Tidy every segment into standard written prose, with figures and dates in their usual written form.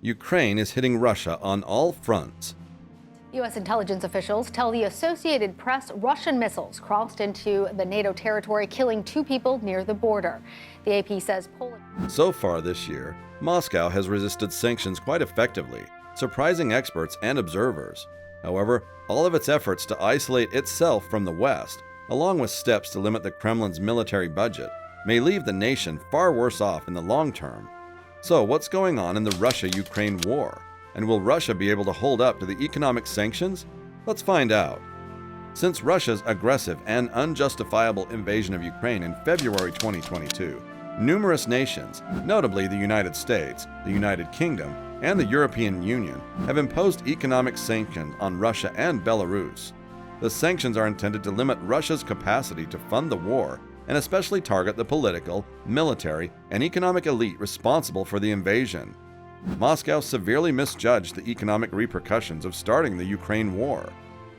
Ukraine is hitting Russia on all fronts. U.S. intelligence officials tell the Associated Press Russian missiles crossed into the NATO territory, killing 2 people near the border. The AP says Poland. So far this year, Moscow has resisted sanctions quite effectively, surprising experts and observers. However, all of its efforts to isolate itself from the West, along with steps to limit the Kremlin's military budget, may leave the nation far worse off in the long term. So, what's going on in the Russia-Ukraine war? And will Russia be able to hold up to the economic sanctions? Let's find out. Since Russia's aggressive and unjustifiable invasion of Ukraine in February 2022, numerous nations, notably the United States, the United Kingdom, and the European Union, have imposed economic sanctions on Russia and Belarus. The sanctions are intended to limit Russia's capacity to fund the war and especially target the political, military, and economic elite responsible for the invasion. Moscow severely misjudged the economic repercussions of starting the Ukraine war.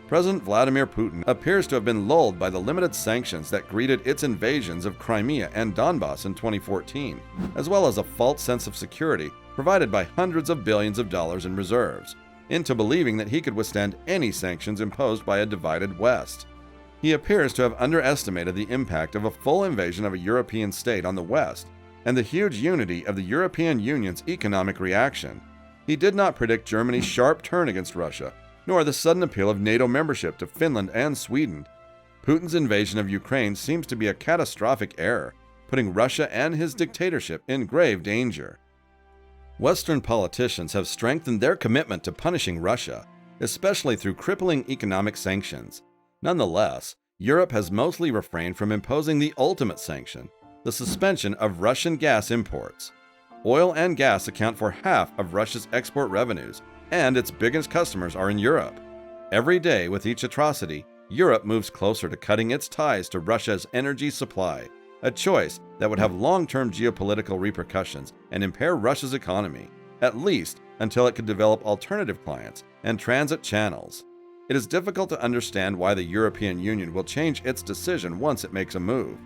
President Vladimir Putin appears to have been lulled by the limited sanctions that greeted its invasions of Crimea and Donbass in 2014, as well as a false sense of security provided by hundreds of billions of dollars in reserves, into believing that he could withstand any sanctions imposed by a divided West. He appears to have underestimated the impact of a full invasion of a European state on the West and the huge unity of the European Union's economic reaction. He did not predict Germany's sharp turn against Russia, nor the sudden appeal of NATO membership to Finland and Sweden. Putin's invasion of Ukraine seems to be a catastrophic error, putting Russia and his dictatorship in grave danger. Western politicians have strengthened their commitment to punishing Russia, especially through crippling economic sanctions. Nonetheless, Europe has mostly refrained from imposing the ultimate sanction, the suspension of Russian gas imports. Oil and gas account for half of Russia's export revenues, and its biggest customers are in Europe. Every day, with each atrocity, Europe moves closer to cutting its ties to Russia's energy supply, a choice that would have long-term geopolitical repercussions and impair Russia's economy, at least until it could develop alternative clients and transit channels. It is difficult to understand why the European Union will change its decision once it makes a move.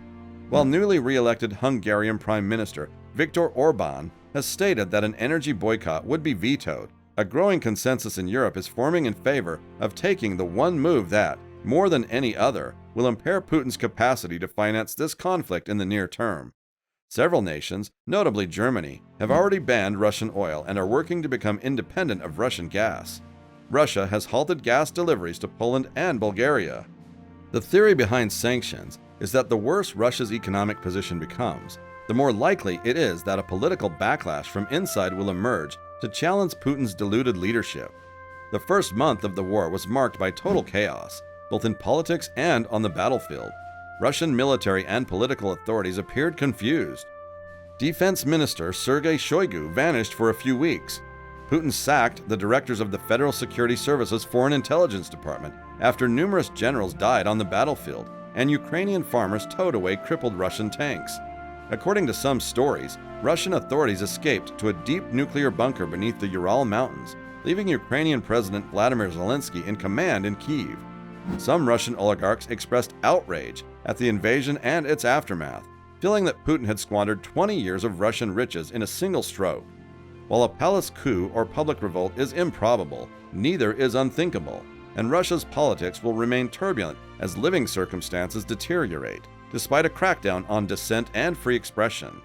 While newly re-elected Hungarian Prime Minister Viktor Orban has stated that an energy boycott would be vetoed, a growing consensus in Europe is forming in favor of taking the one move that, more than any other, will impair Putin's capacity to finance this conflict in the near term. Several nations, notably Germany, have already banned Russian oil and are working to become independent of Russian gas. Russia has halted gas deliveries to Poland and Bulgaria. The theory behind sanctions is that the worse Russia's economic position becomes, the more likely it is that a political backlash from inside will emerge to challenge Putin's deluded leadership. The first month of the war was marked by total chaos, both in politics and on the battlefield. Russian military and political authorities appeared confused. Defense Minister Sergei Shoigu vanished for a few weeks. Putin sacked the directors of the Federal Security Service's Foreign Intelligence Department after numerous generals died on the battlefield, and Ukrainian farmers towed away crippled Russian tanks. According to some stories, Russian authorities escaped to a deep nuclear bunker beneath the Ural Mountains, leaving Ukrainian President Vladimir Zelensky in command in Kyiv. Some Russian oligarchs expressed outrage at the invasion and its aftermath, feeling that Putin had squandered 20 years of Russian riches in a single stroke. While a palace coup or public revolt is improbable, neither is unthinkable, and Russia's politics will remain turbulent as living circumstances deteriorate, despite a crackdown on dissent and free expression.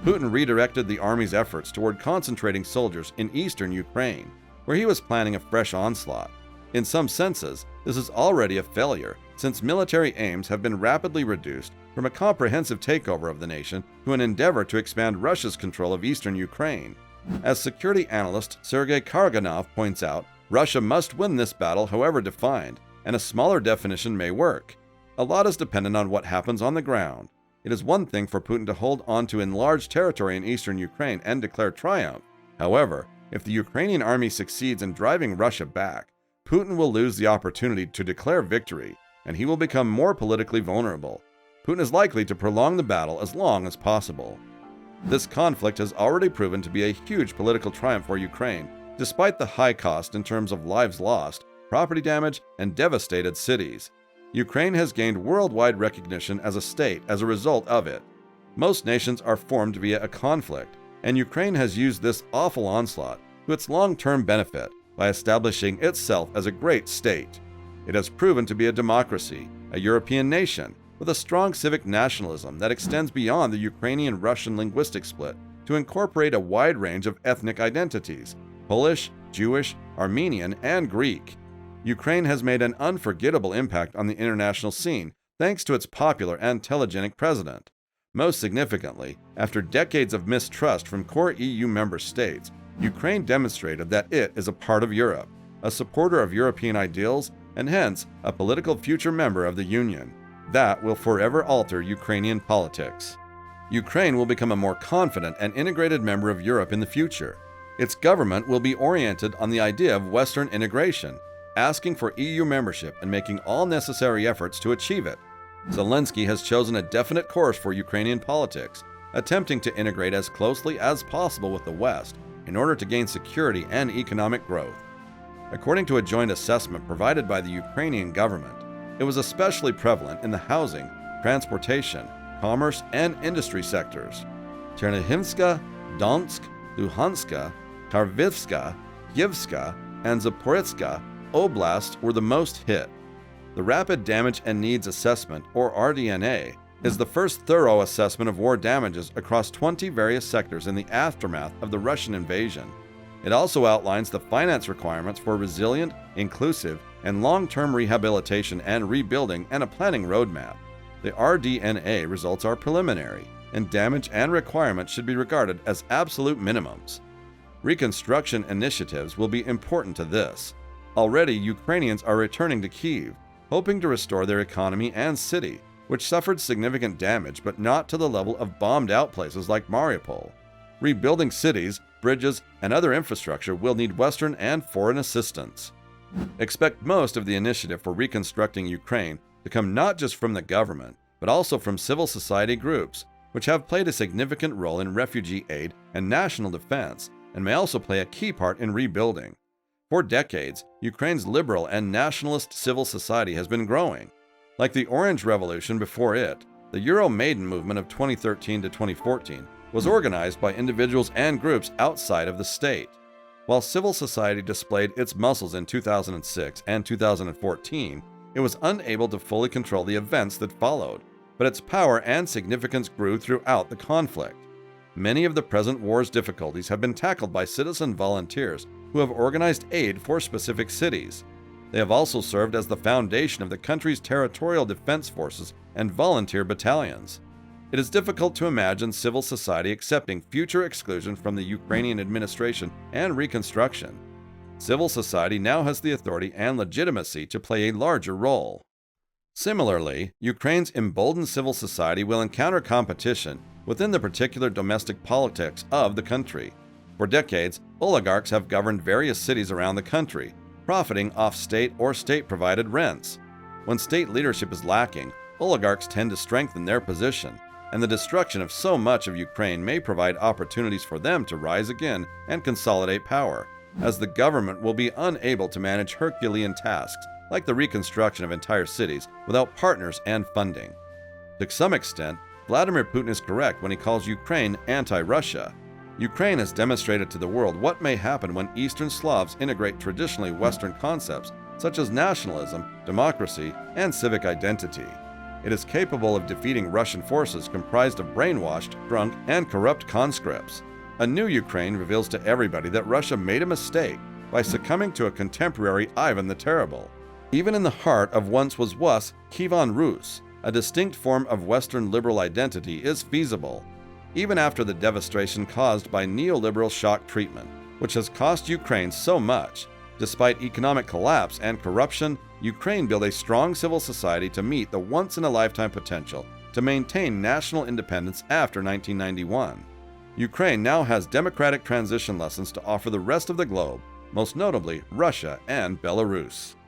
Putin redirected the army's efforts toward concentrating soldiers in eastern Ukraine, where he was planning a fresh onslaught. In some senses, this is already a failure, since military aims have been rapidly reduced from a comprehensive takeover of the nation to an endeavor to expand Russia's control of eastern Ukraine. As security analyst Sergei Karaganov points out, Russia must win this battle however defined, and a smaller definition may work. A lot is dependent on what happens on the ground. It is one thing for Putin to hold on to enlarged territory in eastern Ukraine and declare triumph. However, if the Ukrainian army succeeds in driving Russia back, Putin will lose the opportunity to declare victory, and he will become more politically vulnerable. Putin is likely to prolong the battle as long as possible. This conflict has already proven to be a huge political triumph for Ukraine, despite the high cost in terms of lives lost, property damage, and devastated cities. Ukraine has gained worldwide recognition as a state as a result of it. Most nations are formed via a conflict, and Ukraine has used this awful onslaught to its long-term benefit by establishing itself as a great state. It has proven to be a democracy, a European nation, with a strong civic nationalism that extends beyond the Ukrainian-Russian linguistic split to incorporate a wide range of ethnic identities: Polish, Jewish, Armenian, and Greek. Ukraine has made an unforgettable impact on the international scene thanks to its popular and telegenic president. Most significantly, after decades of mistrust from core EU member states, Ukraine demonstrated that it is a part of Europe, a supporter of European ideals, and hence a political future member of the Union. That will forever alter Ukrainian politics. Ukraine will become a more confident and integrated member of Europe in the future. Its government will be oriented on the idea of Western integration, asking for EU membership and making all necessary efforts to achieve it. Zelensky has chosen a definite course for Ukrainian politics, attempting to integrate as closely as possible with the West in order to gain security and economic growth. According to a joint assessment provided by the Ukrainian government, it was especially prevalent in the housing, transportation, commerce, and industry sectors. Chernihinska, Donetsk, Luhanska, Kharkivska, Kyivska, and Zaporizhzhia oblasts were the most hit. The Rapid Damage and Needs Assessment, or RDNA, is the first thorough assessment of war damages across 20 various sectors in the aftermath of the Russian invasion. It also outlines the finance requirements for resilient, inclusive, and long-term rehabilitation and rebuilding and a planning roadmap. The RDNA results are preliminary, and damage and requirements should be regarded as absolute minimums. Reconstruction initiatives will be important to this. Already, Ukrainians are returning to Kyiv, hoping to restore their economy and city, which suffered significant damage but not to the level of bombed-out places like Mariupol. Rebuilding cities, bridges, and other infrastructure will need Western and foreign assistance. Expect most of the initiative for reconstructing Ukraine to come not just from the government, but also from civil society groups, which have played a significant role in refugee aid and national defense, and may also play a key part in rebuilding. For decades, Ukraine's liberal and nationalist civil society has been growing. Like the Orange Revolution before it, the Euromaidan movement of 2013 to 2014 was organized by individuals and groups outside of the state. While civil society displayed its muscles in 2006 and 2014, it was unable to fully control the events that followed, but its power and significance grew throughout the conflict. Many of the present war's difficulties have been tackled by citizen volunteers who have organized aid for specific cities. They have also served as the foundation of the country's territorial defense forces and volunteer battalions. It is difficult to imagine civil society accepting future exclusion from the Ukrainian administration and reconstruction. Civil society now has the authority and legitimacy to play a larger role. Similarly, Ukraine's emboldened civil society will encounter competition within the particular domestic politics of the country. For decades, oligarchs have governed various cities around the country, profiting off state or state-provided rents. When state leadership is lacking, oligarchs tend to strengthen their position, and the destruction of so much of Ukraine may provide opportunities for them to rise again and consolidate power, as the government will be unable to manage Herculean tasks like the reconstruction of entire cities without partners and funding. To some extent, Vladimir Putin is correct when he calls Ukraine anti-Russia. Ukraine has demonstrated to the world what may happen when Eastern Slavs integrate traditionally Western concepts such as nationalism, democracy, and civic identity. It is capable of defeating Russian forces comprised of brainwashed, drunk, and corrupt conscripts. A new Ukraine reveals to everybody that Russia made a mistake by succumbing to a contemporary Ivan the Terrible. Even in the heart of once was Kievan Rus, a distinct form of Western liberal identity is feasible, even after the devastation caused by neoliberal shock treatment, which has cost Ukraine so much. Despite economic collapse and corruption, Ukraine built a strong civil society to meet the once-in-a-lifetime potential to maintain national independence after 1991. Ukraine now has democratic transition lessons to offer the rest of the globe, most notably Russia and Belarus.